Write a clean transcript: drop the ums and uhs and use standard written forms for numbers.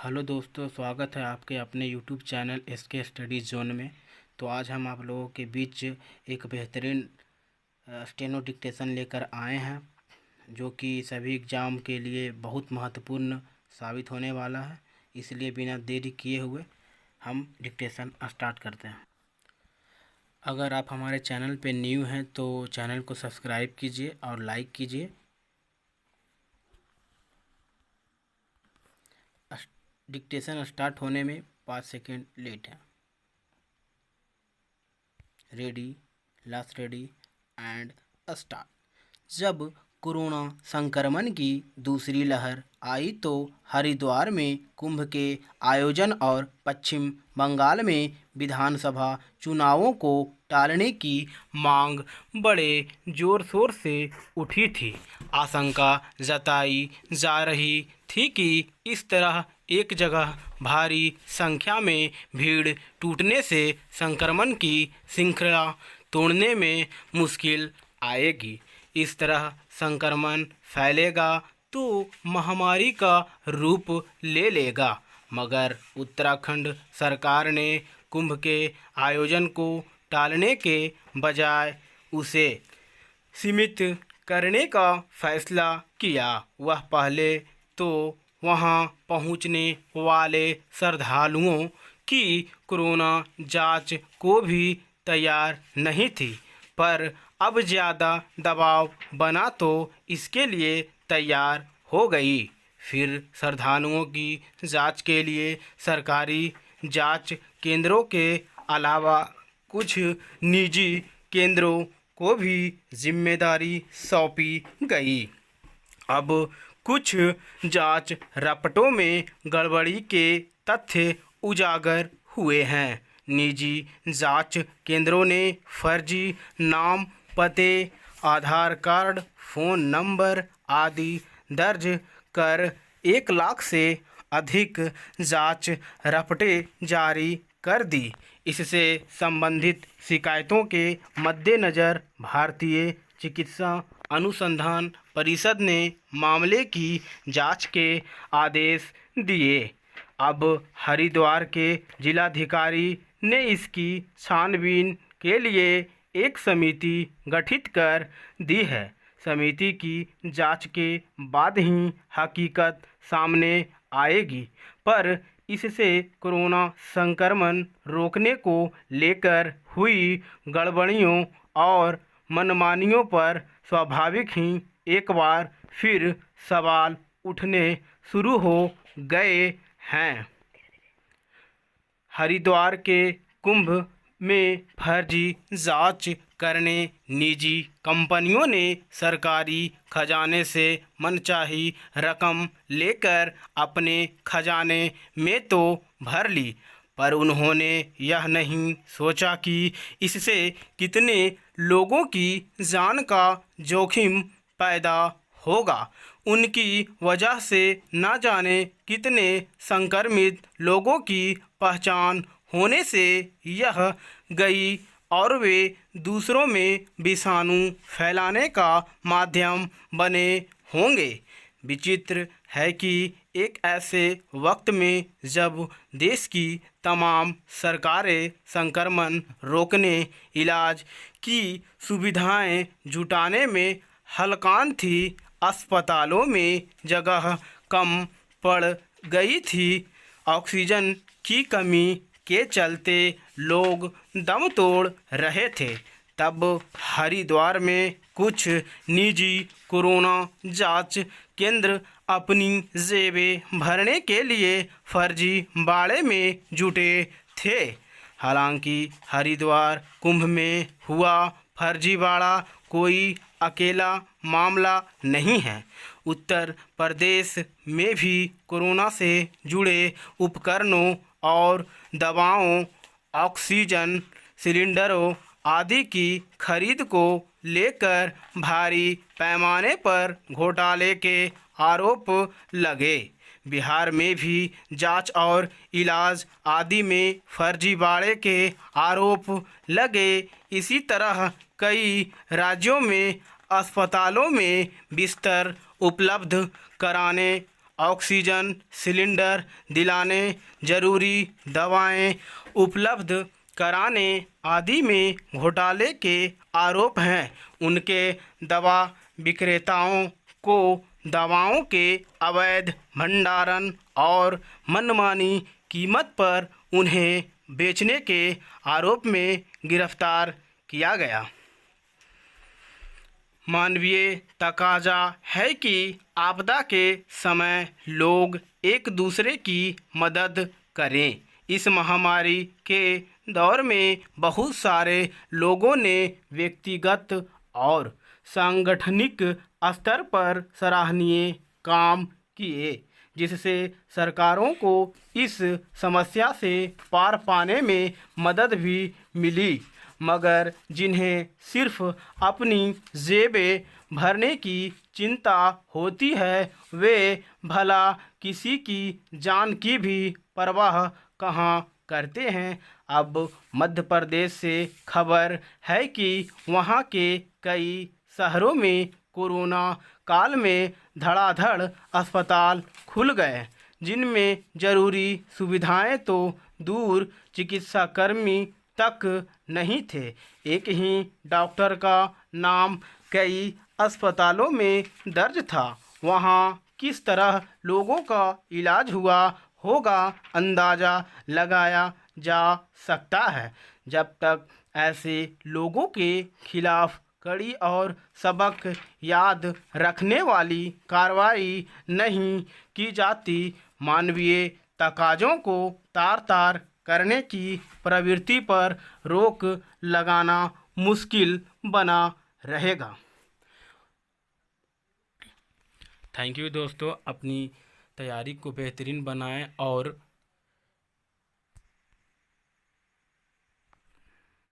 Hello दोस्तों, स्वागत है आपके अपने YouTube channel SK study zone में। तो आज हम आप लोगों के बीच एक बेहतरीन स्टेनो डिक्टेशन लेकर आए हैं, जो कि सभी एग्ज़ाम के लिए बहुत महत्वपूर्ण साबित होने वाला है। इसलिए बिना देरी किए हुए हम डिक्टेशन स्टार्ट करते हैं। अगर आप हमारे चैनल पे न्यू हैं तो चैनल को सब्सक्राइब कीजिए और लाइक कीजिए। डिक्टेशन स्टार्ट होने में 5 सेकेंड लेट है। Ready, last ready and start. जब कोरोना संक्रमण की दूसरी लहर आई तो हरिद्वार में कुंभ के आयोजन और पश्चिम बंगाल में विधानसभा चुनावों को टालने की मांग बड़े जोर शोर से उठी थी। आशंका जताई जा रही थी कि इस तरह एक जगह भारी संख्या में भीड़ टूटने से संक्रमण की श्रृंखला तोड़ने में मुश्किल आएगी। इस तरह संक्रमण फैलेगा तो महामारी का रूप ले लेगा। मगर उत्तराखंड सरकार ने कुंभ के आयोजन को टालने के बजाय उसे सीमित करने का फैसला किया। वह पहले तो वहां पहुंचने वाले श्रद्धालुओं की कोरोना जांच को भी तैयार नहीं थी, पर अब ज़्यादा दबाव बना तो इसके लिए तैयार हो गई। फिर श्रद्धालुओं की जांच के लिए सरकारी जांच केंद्रों के अलावा कुछ निजी केंद्रों को भी जिम्मेदारी सौंपी गई। अब कुछ जांच रिपोर्टों में गड़बड़ी के तथ्य उजागर हुए हैं। निजी जांच केंद्रों ने फर्जी नाम, पते, आधार कार्ड, फ़ोन नंबर आदि दर्ज कर 1 लाख से अधिक जांच रिपोर्टें जारी कर दी। इससे संबंधित शिकायतों के मद्देनज़र भारतीय चिकित्सा अनुसंधान परिषद ने मामले की जांच के आदेश दिए। अब हरिद्वार के जिलाधिकारी ने इसकी छानबीन के लिए एक समिति गठित कर दी है। समिति की जांच के बाद ही हकीकत सामने आएगी, पर इससे कोरोना संक्रमण रोकने को लेकर हुई गड़बड़ियों और मनमानियों पर स्वाभाविक ही एक बार फिर सवाल उठने शुरू हो गए हैं। हरिद्वार के कुंभ में फर्जी जांच करने निजी कंपनियों ने सरकारी खजाने से मनचाही रकम लेकर अपने खजाने में तो भर ली, पर उन्होंने यह नहीं सोचा कि इससे कितने लोगों की जान का जोखिम पैदा होगा। उनकी वजह से न जाने कितने संक्रमित लोगों की पहचान होने से यह गई और वे दूसरों में विषाणु फैलाने का माध्यम बने होंगे। विचित्र है कि एक ऐसे वक्त में जब देश की तमाम सरकारें संक्रमण रोकने, इलाज की सुविधाएं जुटाने में हलकान थी, अस्पतालों में जगह कम पड़ गई थी। ऑक्सीजन की कमी के चलते लोग दम तोड़ रहे थे। तब हरिद्वार में कुछ निजी कोरोना जांच केंद्र अपनी जेबें भरने के लिए फर्जी बाड़े में जुटे थे। हालांकि हरिद्वार कुंभ में हुआ फर्जीवाड़ा कोई अकेला मामला नहीं है। उत्तर प्रदेश में भी कोरोना से जुड़े उपकरणों और दवाओं, ऑक्सीजन सिलेंडरों आदि की खरीद को लेकर भारी पैमाने पर घोटाले के आरोप लगे। बिहार में भी जांच और इलाज आदि में फर्जीवाड़े के आरोप लगे। इसी तरह कई राज्यों में अस्पतालों में बिस्तर उपलब्ध कराने ऑक्सीजन सिलेंडर दिलाने, जरूरी दवाएं उपलब्ध कराने आदि में घोटाले के आरोप हैं। उनके दवा विक्रेताओं को दवाओं के अवैध भंडारण और मनमानी कीमत पर उन्हें बेचने के आरोप में गिरफ्तार किया गया। मानवीय तकाजा है कि आपदा के समय लोग एक दूसरे की मदद करें। इस महामारी के दौर में बहुत सारे लोगों ने व्यक्तिगत और सांगठनिक स्तर पर सराहनीय काम किए, जिससे सरकारों को इस समस्या से पार पाने में मदद भी मिली। मगर जिन्हें सिर्फ अपनी जेबें भरने की चिंता होती है, वे भला किसी की जान की भी परवाह कहाँ करते हैं। अब मध्य प्रदेश से खबर है कि वहाँ के कई शहरों में कोरोना काल में धड़ाधड़ अस्पताल खुल गए, जिनमें जरूरी सुविधाएं तो दूर, चिकित्साकर्मी तक नहीं थे। एक ही डॉक्टर का नाम कई अस्पतालों में दर्ज था। वहाँ किस तरह लोगों का इलाज हुआ होगा, अंदाज़ा लगाया जा सकता है। जब तक ऐसे लोगों के खिलाफ कड़ी और सबक याद रखने वाली कार्रवाई नहीं की जाती, मानवीय तकाज़ों को तार तार करने की प्रवृत्ति पर रोक लगाना मुश्किल बना रहेगा। थैंक यू दोस्तों। अपनी तैयारी को बेहतरीन बनाएं और